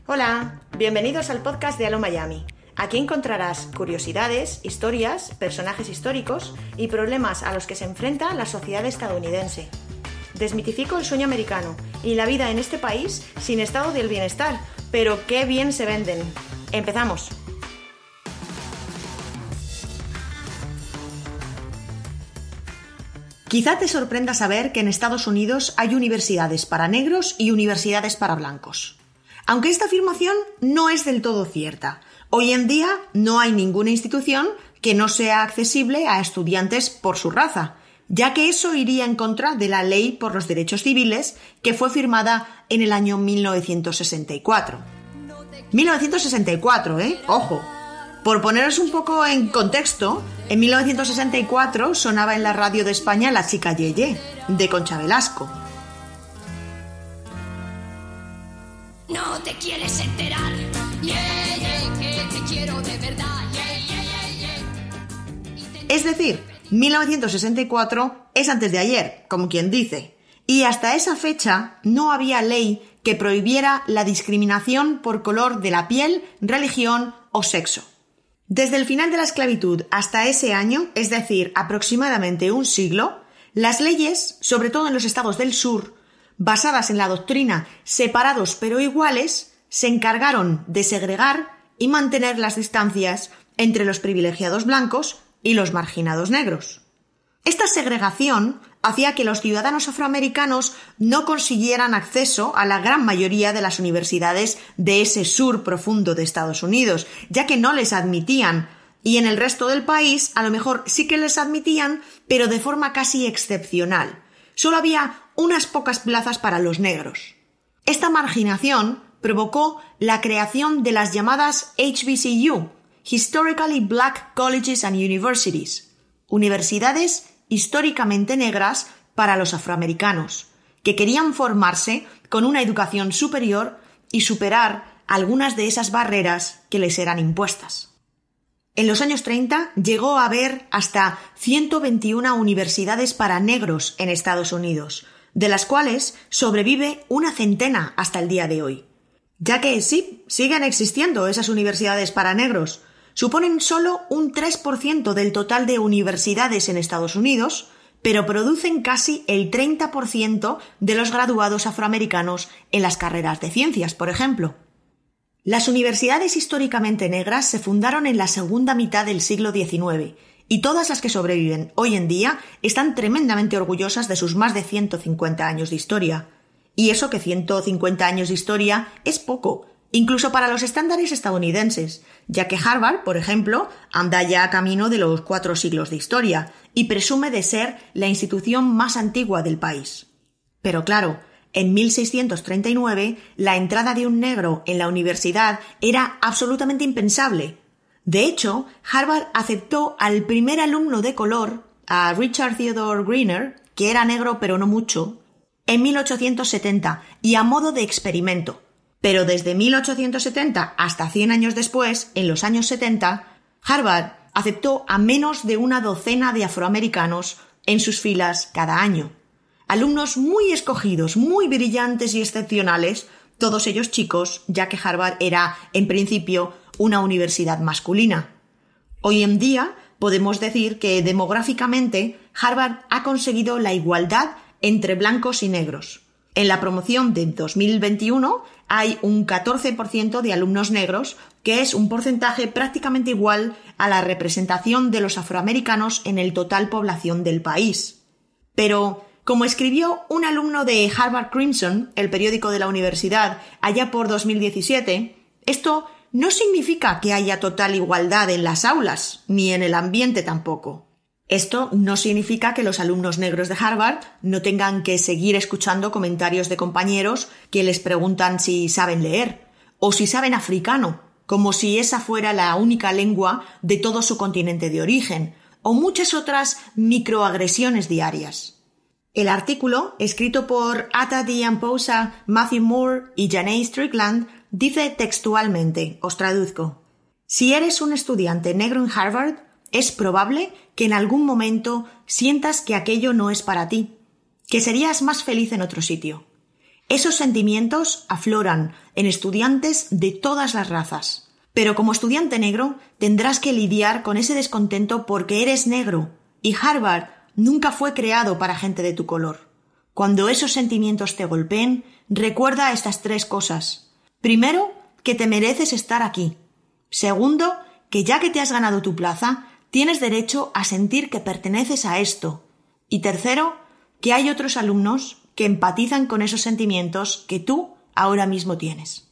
Hola, bienvenidos al podcast de Halo Miami. Aquí encontrarás curiosidades, historias, personajes históricos y problemas a los que se enfrenta la sociedad estadounidense. Desmitifico el sueño americano y la vida en este país sin estado del bienestar, pero qué bien se venden. ¡Empezamos! Quizá te sorprenda saber que en Estados Unidos hay universidades para negros y universidades para blancos. Aunque esta afirmación no es del todo cierta. Hoy en día no hay ninguna institución que no sea accesible a estudiantes por su raza, ya que eso iría en contra de la Ley por los Derechos Civiles que fue firmada en el año 1964. 1964, ¡Ojo! Por poneros un poco en contexto, en 1964 sonaba en la radio de España La chica Yeye, de Concha Velasco. No te quieres enterar, que te quiero de verdad, Es decir, 1964 es antes de ayer, como quien dice, y hasta esa fecha no había ley que prohibiera la discriminación por color de la piel, religión o sexo. Desde el final de la esclavitud hasta ese año, es decir, aproximadamente un siglo, las leyes, sobre todo en los estados del sur, basadas en la doctrina separados pero iguales, se encargaron de segregar y mantener las distancias entre los privilegiados blancos y los marginados negros. Esta segregación hacía que los ciudadanos afroamericanos no consiguieran acceso a la gran mayoría de las universidades de ese sur profundo de Estados Unidos, ya que no les admitían, y en el resto del país a lo mejor sí que les admitían, pero de forma casi excepcional. Solo había unas pocas plazas para los negros. Esta marginación provocó la creación de las llamadas HBCU, Historically Black Colleges and Universities, universidades históricamente negras para los afroamericanos, que querían formarse con una educación superior y superar algunas de esas barreras que les eran impuestas. En los años 30 llegó a haber hasta 121 universidades para negros en Estados Unidos, de las cuales sobrevive una centena hasta el día de hoy. Ya que sí, siguen existiendo esas universidades para negros, suponen solo un 3% del total de universidades en Estados Unidos, pero producen casi el 30% de los graduados afroamericanos en las carreras de ciencias, por ejemplo. Las universidades históricamente negras se fundaron en la segunda mitad del siglo XIX y todas las que sobreviven hoy en día están tremendamente orgullosas de sus más de 150 años de historia. Y eso que 150 años de historia es poco, incluso para los estándares estadounidenses, ya que Harvard, por ejemplo, anda ya camino de los 4 siglos de historia y presume de ser la institución más antigua del país. Pero claro, en 1639 la entrada de un negro en la universidad era absolutamente impensable. De hecho, Harvard aceptó al primer alumno de color, a Richard Theodore Greener, que era negro pero no mucho, en 1870 y a modo de experimento. Pero desde 1870 hasta 100 años después, en los años 70, Harvard aceptó a menos de una docena de afroamericanos en sus filas cada año. Alumnos muy escogidos, muy brillantes y excepcionales, todos ellos chicos, ya que Harvard era, en principio, una universidad masculina. Hoy en día podemos decir que demográficamente Harvard ha conseguido la igualdad entre blancos y negros. En la promoción de 2021 hay un 14% de alumnos negros, que es un porcentaje prácticamente igual a la representación de los afroamericanos en el total población del país. Pero, como escribió un alumno de Harvard Crimson, el periódico de la universidad, allá por 2017, esto no significa que haya total igualdad en las aulas, ni en el ambiente tampoco. Esto no significa que los alumnos negros de Harvard no tengan que seguir escuchando comentarios de compañeros que les preguntan si saben leer o si saben africano, como si esa fuera la única lengua de todo su continente de origen, o muchas otras microagresiones diarias. El artículo, escrito por Ata Diamposa, Matthew Moore y Janae Strickland, dice textualmente, os traduzco: si eres un estudiante negro en Harvard, es probable que en algún momento sientas que aquello no es para ti, que serías más feliz en otro sitio. Esos sentimientos afloran en estudiantes de todas las razas. Pero como estudiante negro tendrás que lidiar con ese descontento porque eres negro, y Harvard nunca fue creado para gente de tu color. Cuando esos sentimientos te golpeen, recuerda estas 3 cosas. Primero, que te mereces estar aquí. Segundo, que ya que te has ganado tu plaza, tienes derecho a sentir que perteneces a esto. Y tercero, que hay otros alumnos que empatizan con esos sentimientos que tú ahora mismo tienes.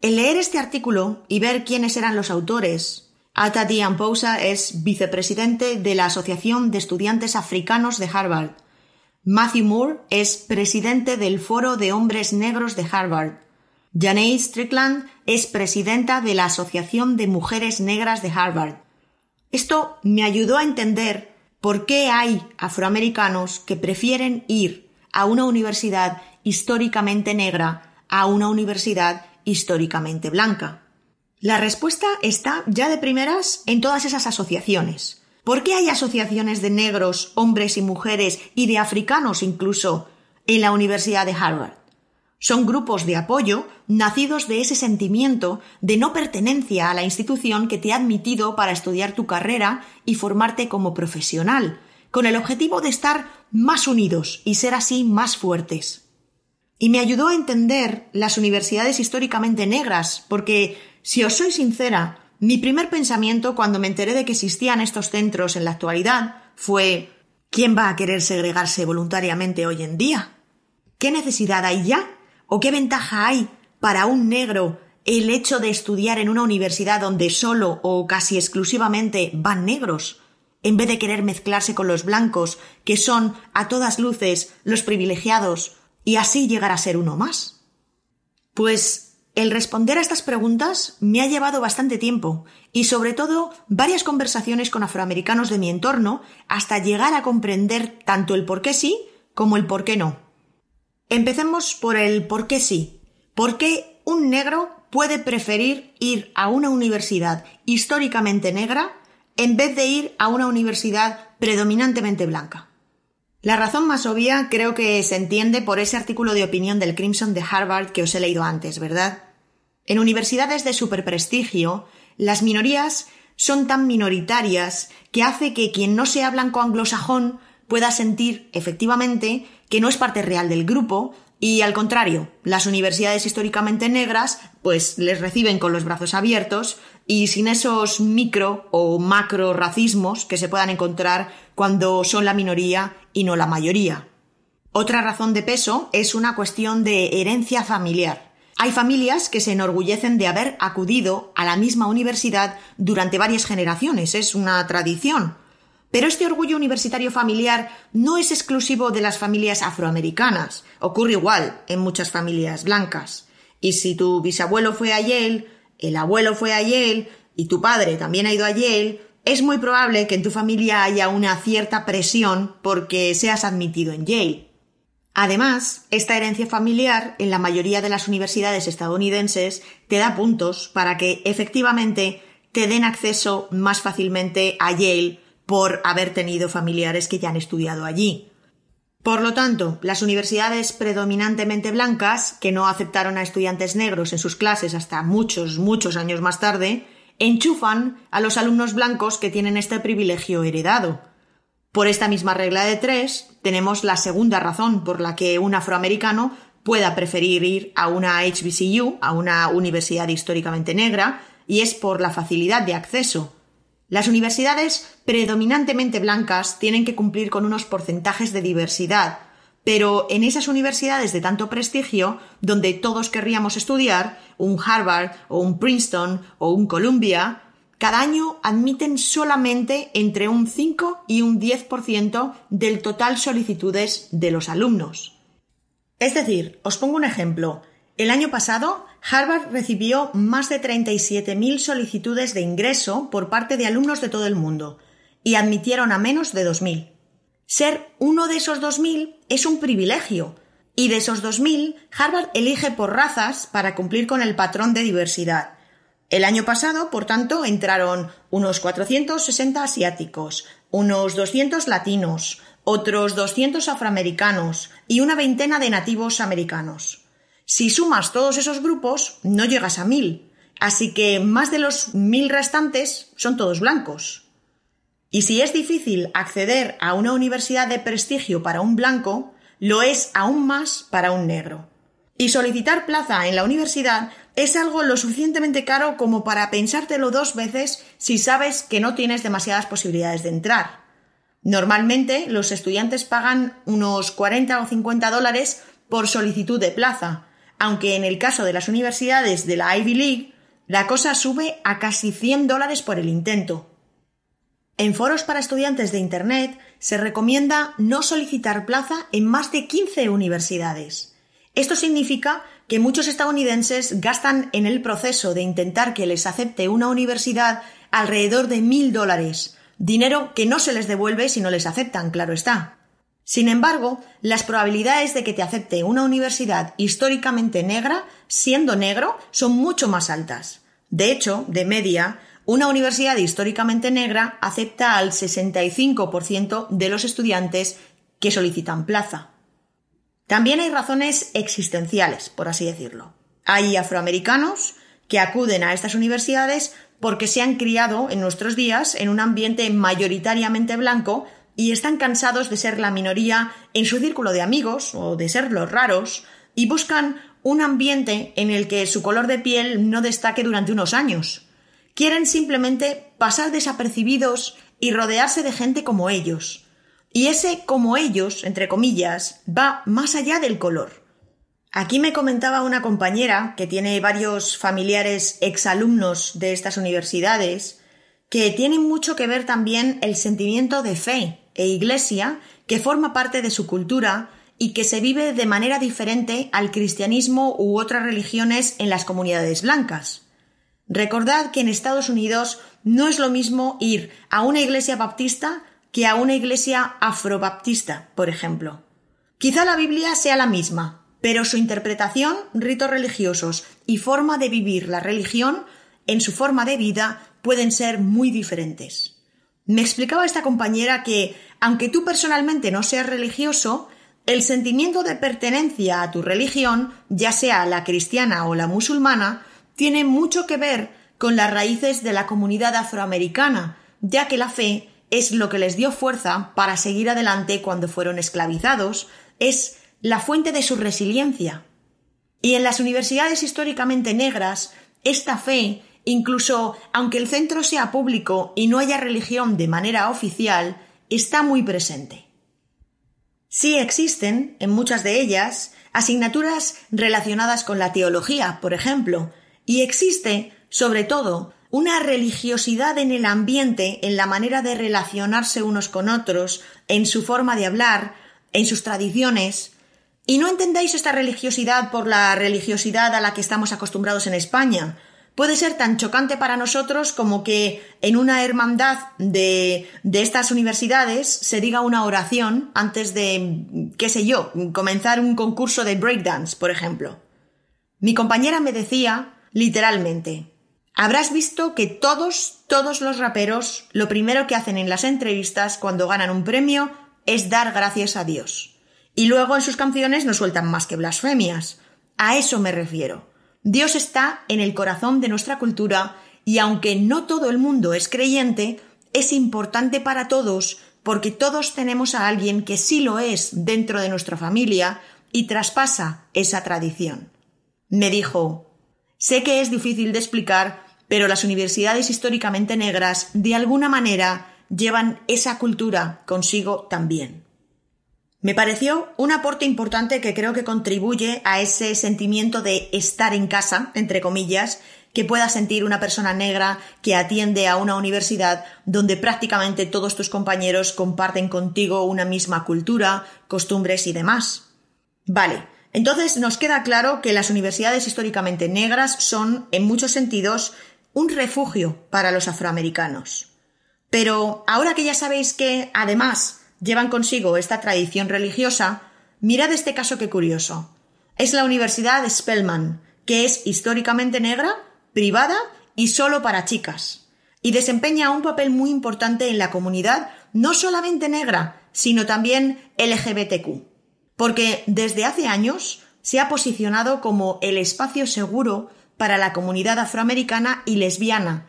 El leer este artículo y ver quiénes eran los autores, Ata Dian-Pousa es vicepresidente de la Asociación de Estudiantes Africanos de Harvard. Matthew Moore es presidente del Foro de Hombres Negros de Harvard. Janae Strickland es presidenta de la Asociación de Mujeres Negras de Harvard. Esto me ayudó a entender por qué hay afroamericanos que prefieren ir a una universidad históricamente negra a una universidad históricamente blanca. La respuesta está ya de primeras en todas esas asociaciones. ¿Por qué hay asociaciones de negros, hombres y mujeres y de africanos incluso en la Universidad de Harvard? Son grupos de apoyo nacidos de ese sentimiento de no pertenencia a la institución que te ha admitido para estudiar tu carrera y formarte como profesional, con el objetivo de estar más unidos y ser así más fuertes. Y me ayudó a entender las universidades históricamente negras, porque, si os soy sincera, mi primer pensamiento cuando me enteré de que existían estos centros en la actualidad fue: ¿quién va a querer segregarse voluntariamente hoy en día? ¿Qué necesidad hay ya? ¿O qué ventaja hay para un negro el hecho de estudiar en una universidad donde solo o casi exclusivamente van negros, en vez de querer mezclarse con los blancos, que son a todas luces los privilegiados, y así llegar a ser uno más? Pues el responder a estas preguntas me ha llevado bastante tiempo y sobre todo varias conversaciones con afroamericanos de mi entorno hasta llegar a comprender tanto el por qué sí como el por qué no. Empecemos por el por qué sí. ¿Por qué un negro puede preferir ir a una universidad históricamente negra en vez de ir a una universidad predominantemente blanca? La razón más obvia creo que se entiende por ese artículo de opinión del Crimson de Harvard que os he leído antes, ¿verdad? En universidades de superprestigio, las minorías son tan minoritarias que hace que quien no sea blanco anglosajón pueda sentir, efectivamente, que no es parte real del grupo y, al contrario, las universidades históricamente negras pues les reciben con los brazos abiertos y sin esos micro o macro racismos que se puedan encontrar cuando son la minoría y no la mayoría. Otra razón de peso es una cuestión de herencia familiar. Hay familias que se enorgullecen de haber acudido a la misma universidad durante varias generaciones, es una tradición. Pero este orgullo universitario familiar no es exclusivo de las familias afroamericanas. Ocurre igual en muchas familias blancas. Y si tu bisabuelo fue a Yale, el abuelo fue a Yale y tu padre también ha ido a Yale, es muy probable que en tu familia haya una cierta presión porque seas admitido en Yale. Además, esta herencia familiar en la mayoría de las universidades estadounidenses te da puntos para que efectivamente te den acceso más fácilmente a Yale por haber tenido familiares que ya han estudiado allí. Por lo tanto, las universidades predominantemente blancas, que no aceptaron a estudiantes negros en sus clases hasta muchos años más tarde, enchufan a los alumnos blancos que tienen este privilegio heredado. Por esta misma regla de 3, tenemos la segunda razón por la que un afroamericano pueda preferir ir a una HBCU, a una universidad históricamente negra, y es por la facilidad de acceso. Las universidades predominantemente blancas tienen que cumplir con unos porcentajes de diversidad, pero en esas universidades de tanto prestigio, donde todos querríamos estudiar, un Harvard o un Princeton o un Columbia, cada año admiten solamente entre un 5 y un 10% del total solicitudes de los alumnos. Es decir, os pongo un ejemplo. El año pasado, Harvard recibió más de 37.000 solicitudes de ingreso por parte de alumnos de todo el mundo y admitieron a menos de 2.000. Ser uno de esos 2.000 es un privilegio y de esos 2.000, Harvard elige por razas para cumplir con el patrón de diversidad. El año pasado, por tanto, entraron unos 460 asiáticos, unos 200 latinos, otros 200 afroamericanos y una veintena de nativos americanos. Si sumas todos esos grupos, no llegas a 1000, así que más de los 1000 restantes son todos blancos. Y si es difícil acceder a una universidad de prestigio para un blanco, lo es aún más para un negro. Y solicitar plaza en la universidad es algo lo suficientemente caro como para pensártelo 2 veces si sabes que no tienes demasiadas posibilidades de entrar. Normalmente los estudiantes pagan unos 40 o 50 dólares por solicitud de plaza, aunque en el caso de las universidades de la Ivy League, la cosa sube a casi 100 dólares por el intento. En foros para estudiantes de Internet se recomienda no solicitar plaza en más de 15 universidades. Esto significa que muchos estadounidenses gastan en el proceso de intentar que les acepte una universidad alrededor de $1000, dinero que no se les devuelve si no les aceptan, claro está. Sin embargo, las probabilidades de que te acepte una universidad históricamente negra, siendo negro, son mucho más altas. De hecho, de media, una universidad históricamente negra acepta al 65% de los estudiantes que solicitan plaza. También hay razones existenciales, por así decirlo. Hay afroamericanos que acuden a estas universidades porque se han criado en nuestros días en un ambiente mayoritariamente blanco y están cansados de ser la minoría en su círculo de amigos o de ser los raros y buscan un ambiente en el que su color de piel no destaque durante unos años. Quieren simplemente pasar desapercibidos y rodearse de gente como ellos. Y ese como ellos, entre comillas, va más allá del color. Aquí me comentaba una compañera que tiene varios familiares exalumnos de estas universidades que tienen mucho que ver también el sentimiento de fe e iglesia que forma parte de su cultura y que se vive de manera diferente al cristianismo u otras religiones en las comunidades blancas. Recordad que en Estados Unidos no es lo mismo ir a una iglesia baptista que a una iglesia afrobaptista, por ejemplo. Quizá la Biblia sea la misma, pero su interpretación, ritos religiosos y forma de vivir la religión en su forma de vida pueden ser muy diferentes. Me explicaba esta compañera que, aunque tú personalmente no seas religioso, el sentimiento de pertenencia a tu religión, ya sea la cristiana o la musulmana, tiene mucho que ver con las raíces de la comunidad afroamericana, ya que la fe es lo que les dio fuerza para seguir adelante cuando fueron esclavizados, es la fuente de su resiliencia. Y en las universidades históricamente negras, esta fe, incluso aunque el centro sea público y no haya religión de manera oficial, está muy presente. Sí existen, en muchas de ellas, asignaturas relacionadas con la teología, por ejemplo, y existe, sobre todo, una religiosidad en el ambiente, en la manera de relacionarse unos con otros, en su forma de hablar, en sus tradiciones. Y no entendáis esta religiosidad por la religiosidad a la que estamos acostumbrados en España. Puede ser tan chocante para nosotros como que en una hermandad de estas universidades se diga una oración antes de, qué sé yo, comenzar un concurso de breakdance, por ejemplo. Mi compañera me decía, literalmente, habrás visto que todos los raperos lo primero que hacen en las entrevistas cuando ganan un premio es dar gracias a Dios. Y luego en sus canciones no sueltan más que blasfemias. A eso me refiero. Dios está en el corazón de nuestra cultura y aunque no todo el mundo es creyente, es importante para todos porque todos tenemos a alguien que sí lo es dentro de nuestra familia y traspasa esa tradición. Me dijo, sé que es difícil de explicar, pero las universidades históricamente negras de alguna manera llevan esa cultura consigo también. Me pareció un aporte importante que creo que contribuye a ese sentimiento de estar en casa, entre comillas, que pueda sentir una persona negra que atiende a una universidad donde prácticamente todos tus compañeros comparten contigo una misma cultura, costumbres y demás. Vale, entonces nos queda claro que las universidades históricamente negras son, en muchos sentidos, un refugio para los afroamericanos. Pero ahora que ya sabéis que, además, llevan consigo esta tradición religiosa, mirad este caso que curioso. Es la Universidad Spelman, que es históricamente negra, privada y solo para chicas, y desempeña un papel muy importante en la comunidad no solamente negra, sino también LGBTQ. Porque desde hace años se ha posicionado como el espacio seguro para la comunidad afroamericana y lesbiana,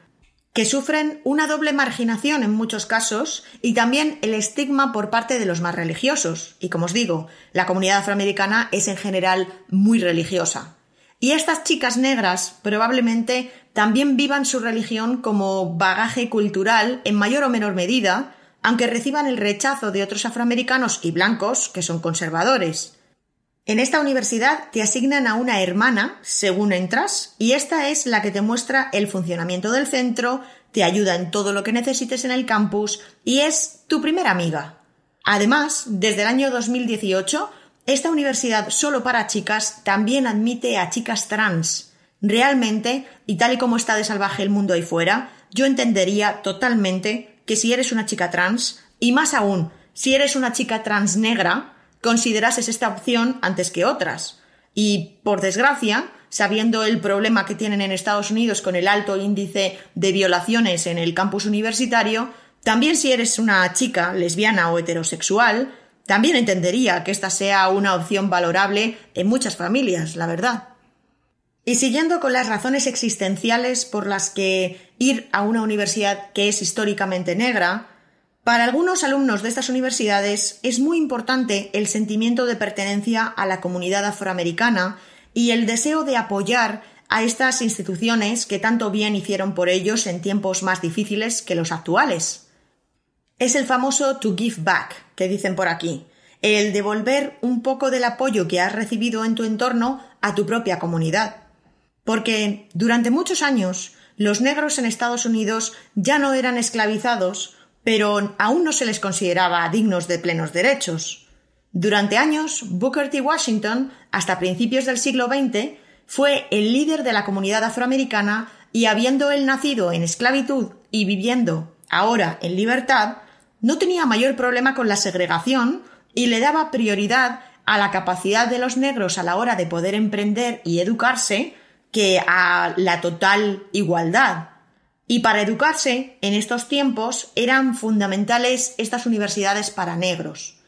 que sufren una doble marginación en muchos casos y también el estigma por parte de los más religiosos. Y como os digo, la comunidad afroamericana es en general muy religiosa. Y estas chicas negras probablemente también vivan su religión como bagaje cultural en mayor o menor medida, aunque reciban el rechazo de otros afroamericanos y blancos que son conservadores. En esta universidad te asignan a una hermana según entras y esta es la que te muestra el funcionamiento del centro, te ayuda en todo lo que necesites en el campus y es tu primera amiga. Además, desde el año 2018, esta universidad solo para chicas también admite a chicas trans. Realmente, y tal y como está de salvaje el mundo ahí fuera, yo entendería totalmente que si eres una chica trans, y más aún, si eres una chica trans negra, considerases esta opción antes que otras. Y, por desgracia, sabiendo el problema que tienen en Estados Unidos con el alto índice de violaciones en el campus universitario, también si eres una chica lesbiana o heterosexual, también entendería que esta sea una opción valorable en muchas familias, la verdad. Y siguiendo con las razones existenciales por las que ir a una universidad que es históricamente negra, para algunos alumnos de estas universidades es muy importante el sentimiento de pertenencia a la comunidad afroamericana y el deseo de apoyar a estas instituciones que tanto bien hicieron por ellos en tiempos más difíciles que los actuales. Es el famoso to give back, que dicen por aquí, el devolver un poco del apoyo que has recibido en tu entorno a tu propia comunidad. Porque durante muchos años los negros en Estados Unidos ya no eran esclavizados, pero aún no se les consideraba dignos de plenos derechos. Durante años, Booker T. Washington, hasta principios del siglo XX, fue el líder de la comunidad afroamericana y habiendo él nacido en esclavitud y viviendo ahora en libertad, no tenía mayor problema con la segregación y le daba prioridad a la capacidad de los negros a la hora de poder emprender y educarse que a la total igualdad. Y para educarse, en estos tiempos, eran fundamentales estas universidades para negros.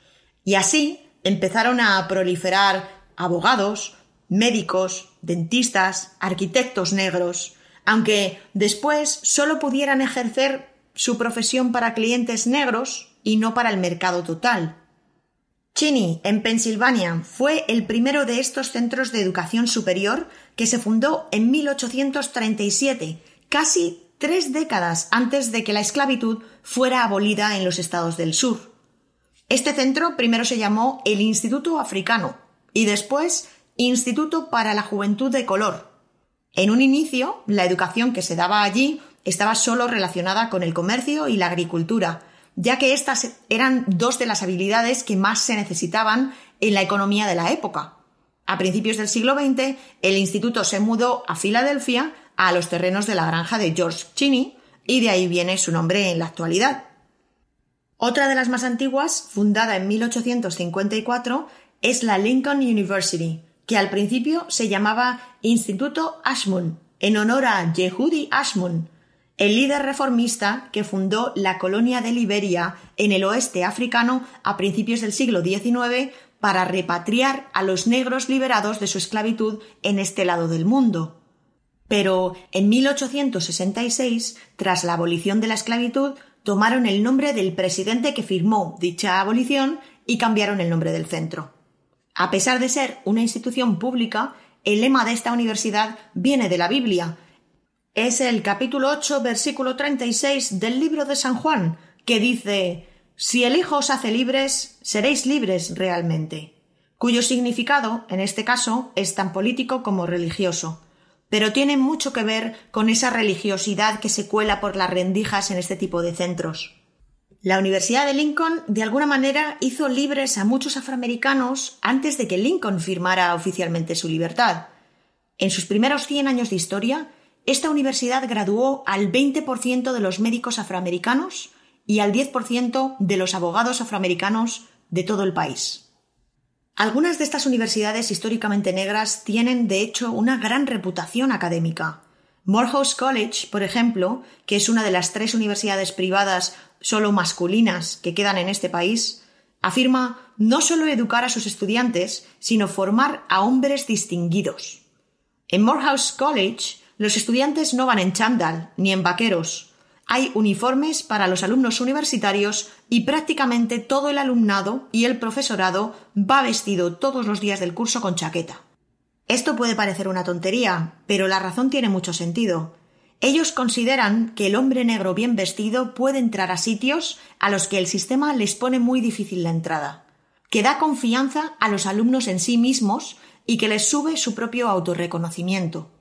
Y así empezaron a proliferar abogados, médicos, dentistas, arquitectos negros, aunque después solo pudieran ejercer su profesión para clientes negros y no para el mercado total. Cheney, en Pensilvania, fue el primero de estos centros de educación superior que se fundó en 1837, casi 3 décadas antes de que la esclavitud fuera abolida en los estados del sur. Este centro primero se llamó el Instituto Africano y después Instituto para la Juventud de Color. En un inicio, la educación que se daba allí estaba solo relacionada con el comercio y la agricultura, ya que estas eran 2 de las habilidades que más se necesitaban en la economía de la época. A principios del siglo XX, el instituto se mudó a Filadelfia, a los terrenos de la granja de George Cheney, y de ahí viene su nombre en la actualidad. Otra de las más antiguas, fundada en 1854, es la Lincoln University, que al principio se llamaba Instituto Ashmun, en honor a Yehudi Ashmun, el líder reformista que fundó la colonia de Liberia en el oeste africano a principios del siglo XIX para repatriar a los negros liberados de su esclavitud en este lado del mundo. Pero en 1866, tras la abolición de la esclavitud, tomaron el nombre del presidente que firmó dicha abolición y cambiaron el nombre del centro. A pesar de ser una institución pública, el lema de esta universidad viene de la Biblia. Es el capítulo 8, versículo 36 del libro de San Juan, que dice: «Si el Hijo os hace libres, seréis libres realmente», cuyo significado, en este caso, es tan político como religioso, pero tiene mucho que ver con esa religiosidad que se cuela por las rendijas en este tipo de centros. La Universidad de Lincoln, de alguna manera, hizo libres a muchos afroamericanos antes de que Lincoln firmara oficialmente su libertad. En sus primeros 100 años de historia, esta universidad graduó al 20% de los médicos afroamericanos y al 10% de los abogados afroamericanos de todo el país. Algunas de estas universidades históricamente negras tienen, de hecho, una gran reputación académica. Morehouse College, por ejemplo, que es una de las 3 universidades privadas solo masculinas que quedan en este país, Afirma no solo educar a sus estudiantes, sino formar a hombres distinguidos. En Morehouse College, los estudiantes no van en chándal ni en vaqueros. Hay uniformes para los alumnos universitarios y prácticamente todo el alumnado y el profesorado va vestido todos los días del curso con chaqueta. Esto puede parecer una tontería, pero la razón tiene mucho sentido. Ellos consideran que el hombre negro bien vestido puede entrar a sitios a los que el sistema les pone muy difícil la entrada, que da confianza a los alumnos en sí mismos y que les sube su propio autorreconocimiento.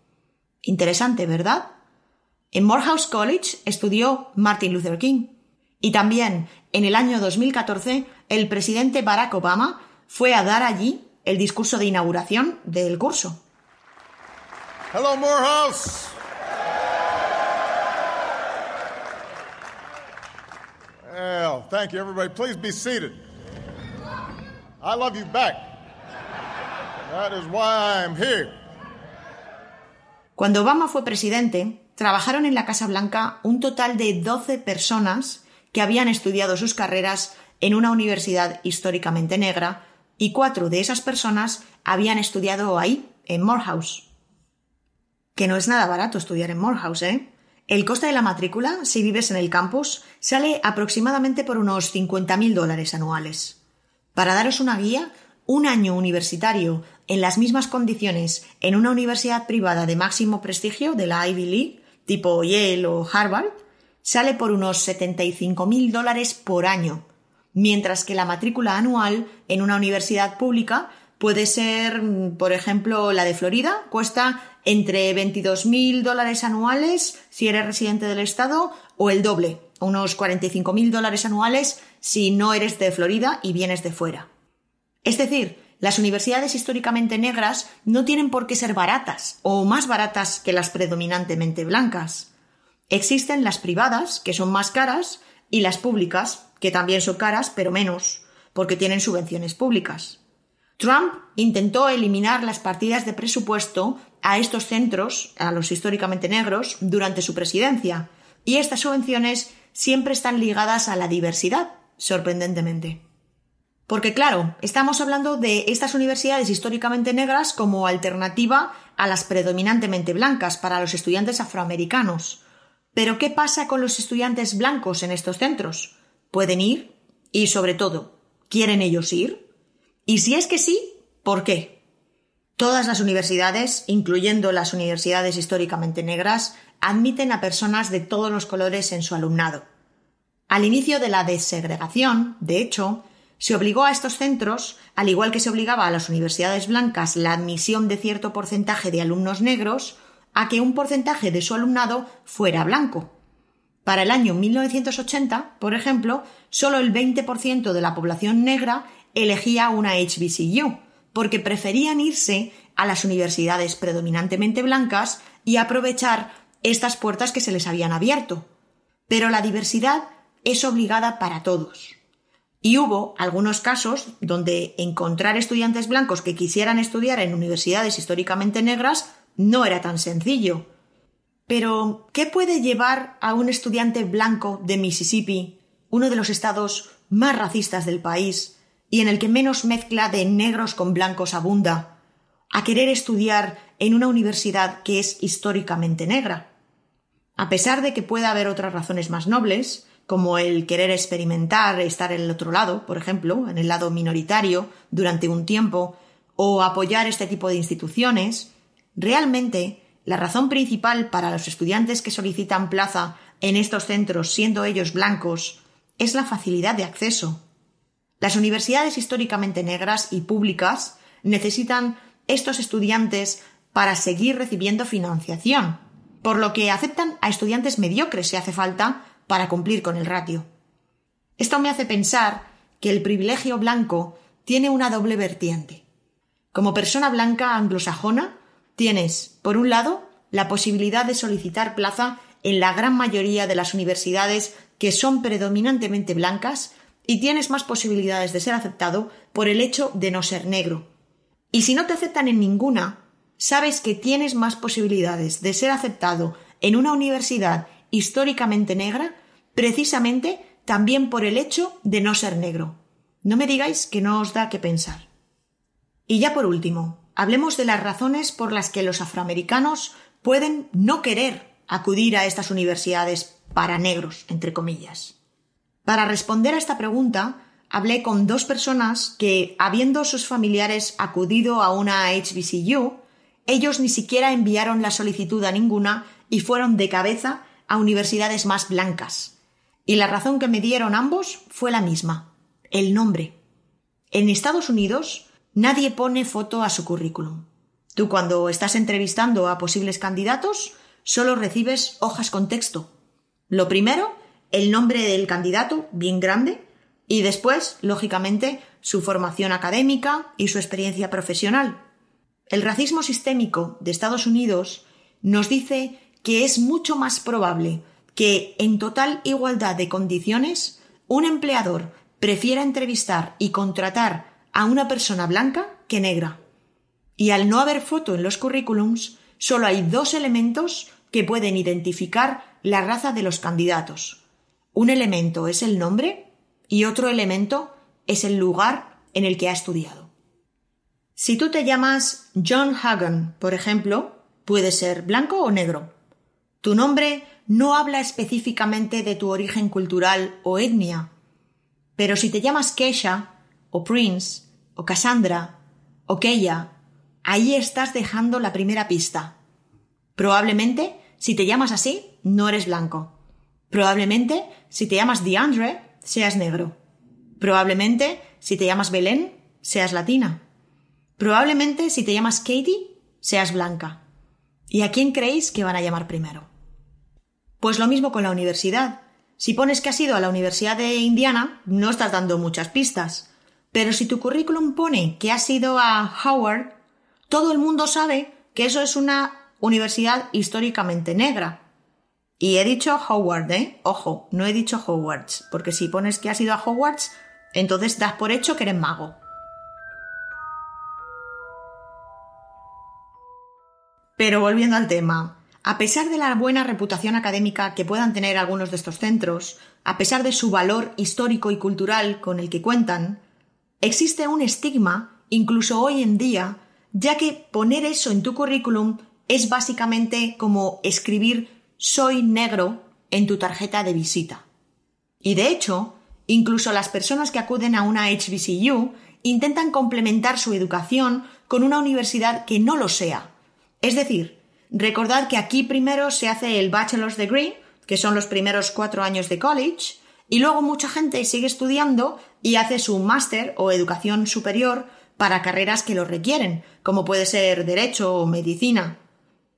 Interesante, ¿verdad? En Morehouse College estudió Martin Luther King. Y también, en el año 2014, el presidente Barack Obama fue a dar allí el discurso de inauguración del curso. Hello, Morehouse. Well, thank you, everybody. Please be seated. I love you back. That is why I'm here. Cuando Obama fue presidente, trabajaron en la Casa Blanca un total de 12 personas que habían estudiado sus carreras en una universidad históricamente negra y 4 de esas personas habían estudiado ahí, en Morehouse. Que no es nada barato estudiar en Morehouse, ¿eh? El coste de la matrícula, si vives en el campus, sale aproximadamente por unos $50,000 anuales. Para daros una guía, un año universitario en las mismas condiciones en una universidad privada de máximo prestigio de la Ivy League, tipo Yale o Harvard, sale por unos $75,000 por año, mientras que la matrícula anual en una universidad pública puede ser, por ejemplo, la de Florida, cuesta entre $22,000 anuales si eres residente del estado o el doble, unos $45,000 anuales si no eres de Florida y vienes de fuera. Es decir, las universidades históricamente negras no tienen por qué ser baratas o más baratas que las predominantemente blancas. Existen las privadas, que son más caras, y las públicas, que también son caras, pero menos, porque tienen subvenciones públicas. Trump intentó eliminar las partidas de presupuesto a estos centros, a los históricamente negros, durante su presidencia, y estas subvenciones siempre están ligadas a la diversidad, sorprendentemente. Porque claro, estamos hablando de estas universidades históricamente negras como alternativa a las predominantemente blancas para los estudiantes afroamericanos. Pero ¿qué pasa con los estudiantes blancos en estos centros? ¿Pueden ir? Y sobre todo, ¿quieren ellos ir? Y si es que sí, ¿por qué? Todas las universidades, incluyendo las universidades históricamente negras, admiten a personas de todos los colores en su alumnado. Al inicio de la desegregación, de hecho, se obligó a estos centros, al igual que se obligaba a las universidades blancas la admisión de cierto porcentaje de alumnos negros, a que un porcentaje de su alumnado fuera blanco. Para el año 1980, por ejemplo, solo el 20% de la población negra elegía una HBCU, porque preferían irse a las universidades predominantemente blancas y aprovechar estas puertas que se les habían abierto. Pero la diversidad es obligada para todos. Y hubo algunos casos donde encontrar estudiantes blancos que quisieran estudiar en universidades históricamente negras no era tan sencillo. Pero, ¿qué puede llevar a un estudiante blanco de Mississippi, uno de los estados más racistas del país y en el que menos mezcla de negros con blancos abunda, a querer estudiar en una universidad que es históricamente negra? A pesar de que pueda haber otras razones más nobles, como el querer experimentar, estar en el otro lado, por ejemplo, en el lado minoritario, durante un tiempo, o apoyar este tipo de instituciones, realmente la razón principal para los estudiantes que solicitan plaza en estos centros, siendo ellos blancos, es la facilidad de acceso. Las universidades históricamente negras y públicas necesitan estos estudiantes para seguir recibiendo financiación, por lo que aceptan a estudiantes mediocres si hace falta para cumplir con el ratio. Esto me hace pensar que el privilegio blanco tiene una doble vertiente. Como persona blanca anglosajona, tienes, por un lado, la posibilidad de solicitar plaza en la gran mayoría de las universidades que son predominantemente blancas y tienes más posibilidades de ser aceptado por el hecho de no ser negro. Y si no te aceptan en ninguna, sabes que tienes más posibilidades de ser aceptado en una universidad históricamente negra, precisamente también por el hecho de no ser negro. No me digáis que no os da que pensar. Y ya por último, hablemos de las razones por las que los afroamericanos pueden no querer acudir a estas universidades para negros, entre comillas. Para responder a esta pregunta, hablé con 2 personas que, habiendo sus familiares acudido a una HBCU, ellos ni siquiera enviaron la solicitud a ninguna y fueron de cabeza a universidades más blancas. Y la razón que me dieron ambos fue la misma: el nombre. En Estados Unidos, nadie pone foto a su currículum. Tú, cuando estás entrevistando a posibles candidatos, solo recibes hojas con texto. Lo primero, el nombre del candidato, bien grande, y después, lógicamente, su formación académica y su experiencia profesional. El racismo sistémico de Estados Unidos nos dice que es mucho más probable que, en total igualdad de condiciones, un empleador prefiera entrevistar y contratar a una persona blanca que negra. Y al no haber foto en los currículums, solo hay 2 elementos que pueden identificar la raza de los candidatos. Un elemento es el nombre y otro elemento es el lugar en el que ha estudiado. Si tú te llamas John Hagan, por ejemplo, puedes ser blanco o negro. Tu nombre no habla específicamente de tu origen cultural o etnia. Pero si te llamas Keisha, o Prince, o Cassandra, o Keya, ahí estás dejando la primera pista. Probablemente, si te llamas así, no eres blanco. Probablemente, si te llamas DeAndre, seas negro. Probablemente, si te llamas Belén, seas latina. Probablemente, si te llamas Katie, seas blanca. ¿Y a quién creéis que van a llamar primero? Pues lo mismo con la universidad. Si pones que has ido a la Universidad de Indiana, no estás dando muchas pistas. Pero si tu currículum pone que has ido a Howard, todo el mundo sabe que eso es una universidad históricamente negra. Y he dicho Howard, Ojo, no he dicho Hogwarts, porque si pones que has ido a Hogwarts, entonces das por hecho que eres mago. Pero volviendo al tema, a pesar de la buena reputación académica que puedan tener algunos de estos centros, a pesar de su valor histórico y cultural con el que cuentan, existe un estigma, incluso hoy en día, ya que poner eso en tu currículum es básicamente como escribir «soy negro» en tu tarjeta de visita. Y de hecho, incluso las personas que acuden a una HBCU intentan complementar su educación con una universidad que no lo sea. Es decir, recordad que aquí primero se hace el Bachelor's Degree, que son los primeros 4 años de college, y luego mucha gente sigue estudiando y hace su máster o educación superior para carreras que lo requieren, como puede ser Derecho o Medicina.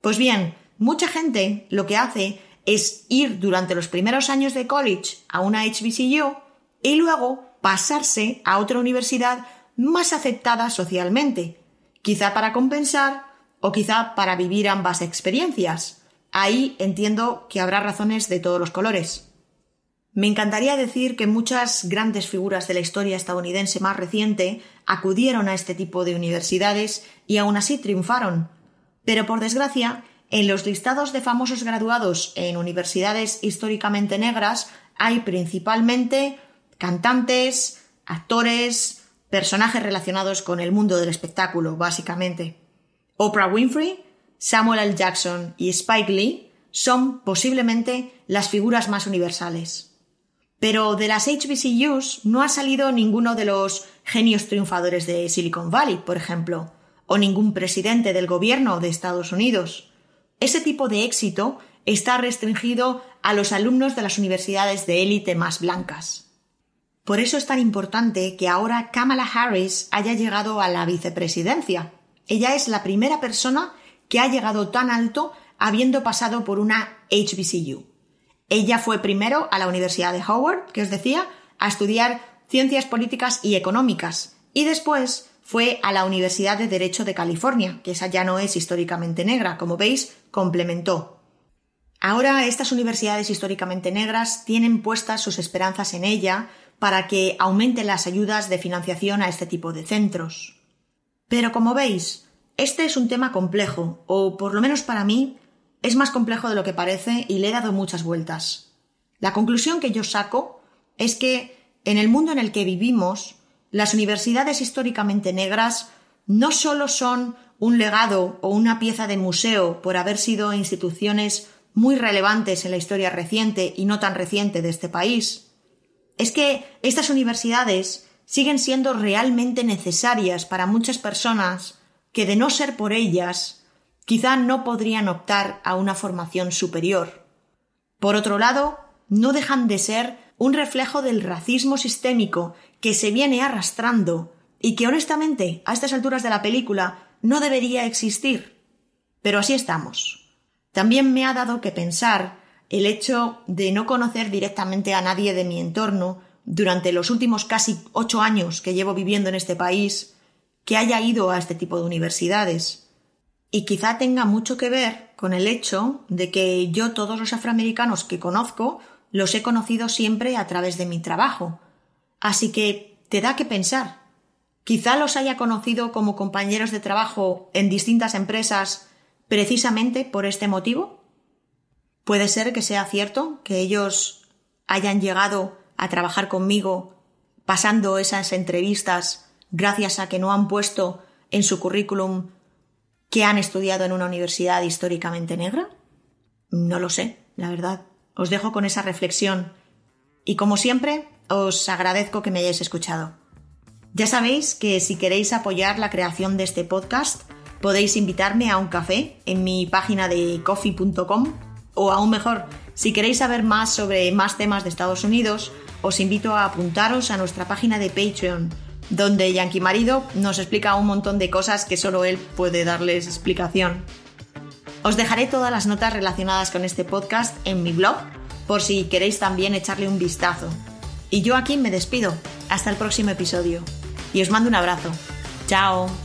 Pues bien, mucha gente lo que hace es ir durante los primeros años de college a una HBCU y luego pasarse a otra universidad más aceptada socialmente, quizá para compensar o quizá para vivir ambas experiencias. Ahí entiendo que habrá razones de todos los colores. Me encantaría decir que muchas grandes figuras de la historia estadounidense más reciente acudieron a este tipo de universidades y aún así triunfaron. Pero por desgracia, en los listados de famosos graduados en universidades históricamente negras hay principalmente cantantes, actores, personajes relacionados con el mundo del espectáculo, básicamente. Oprah Winfrey, Samuel L. Jackson y Spike Lee son posiblemente las figuras más universales. Pero de las HBCUs no ha salido ninguno de los genios triunfadores de Silicon Valley, por ejemplo, o ningún presidente del gobierno de Estados Unidos. Ese tipo de éxito está restringido a los alumnos de las universidades de élite más blancas. Por eso es tan importante que ahora Kamala Harris haya llegado a la vicepresidencia. Ella es la primera persona que ha llegado tan alto habiendo pasado por una HBCU. Ella fue primero a la Universidad de Howard, que os decía, a estudiar Ciencias Políticas y Económicas, y después fue a la Universidad de Derecho de California, que esa ya no es históricamente negra, como veis, complementó. Ahora estas universidades históricamente negras tienen puestas sus esperanzas en ella para que aumenten las ayudas de financiación a este tipo de centros. Pero como veis, este es un tema complejo, o por lo menos para mí, es más complejo de lo que parece y le he dado muchas vueltas. La conclusión que yo saco es que en el mundo en el que vivimos, las universidades históricamente negras no solo son un legado o una pieza de museo por haber sido instituciones muy relevantes en la historia reciente y no tan reciente de este país. Es que estas universidades siguen siendo realmente necesarias para muchas personas que, de no ser por ellas, quizá no podrían optar a una formación superior. Por otro lado, no dejan de ser un reflejo del racismo sistémico que se viene arrastrando y que, honestamente, a estas alturas de la película no debería existir. Pero así estamos. También me ha dado que pensar el hecho de no conocer directamente a nadie de mi entorno durante los últimos casi 8 años que llevo viviendo en este país que haya ido a este tipo de universidades. Y quizá tenga mucho que ver con el hecho de que yo todos los afroamericanos que conozco los he conocido siempre a través de mi trabajo. Así que te da que pensar. Quizá los haya conocido como compañeros de trabajo en distintas empresas precisamente por este motivo. Puede ser que sea cierto que ellos hayan llegado a trabajar conmigo pasando esas entrevistas gracias a que no han puesto en su currículum que han estudiado en una universidad históricamente negra. No lo sé, la verdad. Os dejo con esa reflexión y, como siempre, os agradezco que me hayáis escuchado. Ya sabéis que si queréis apoyar la creación de este podcast, podéis invitarme a un café en mi página de coffee.com, o aún mejor, si queréis saber más sobre más temas de Estados Unidos, os invito a apuntaros a nuestra página de Patreon, donde Yankee Marido nos explica un montón de cosas que solo él puede darles explicación. Os dejaré todas las notas relacionadas con este podcast en mi blog, por si queréis también echarle un vistazo. Y yo aquí me despido. Hasta el próximo episodio. Y os mando un abrazo. ¡Chao!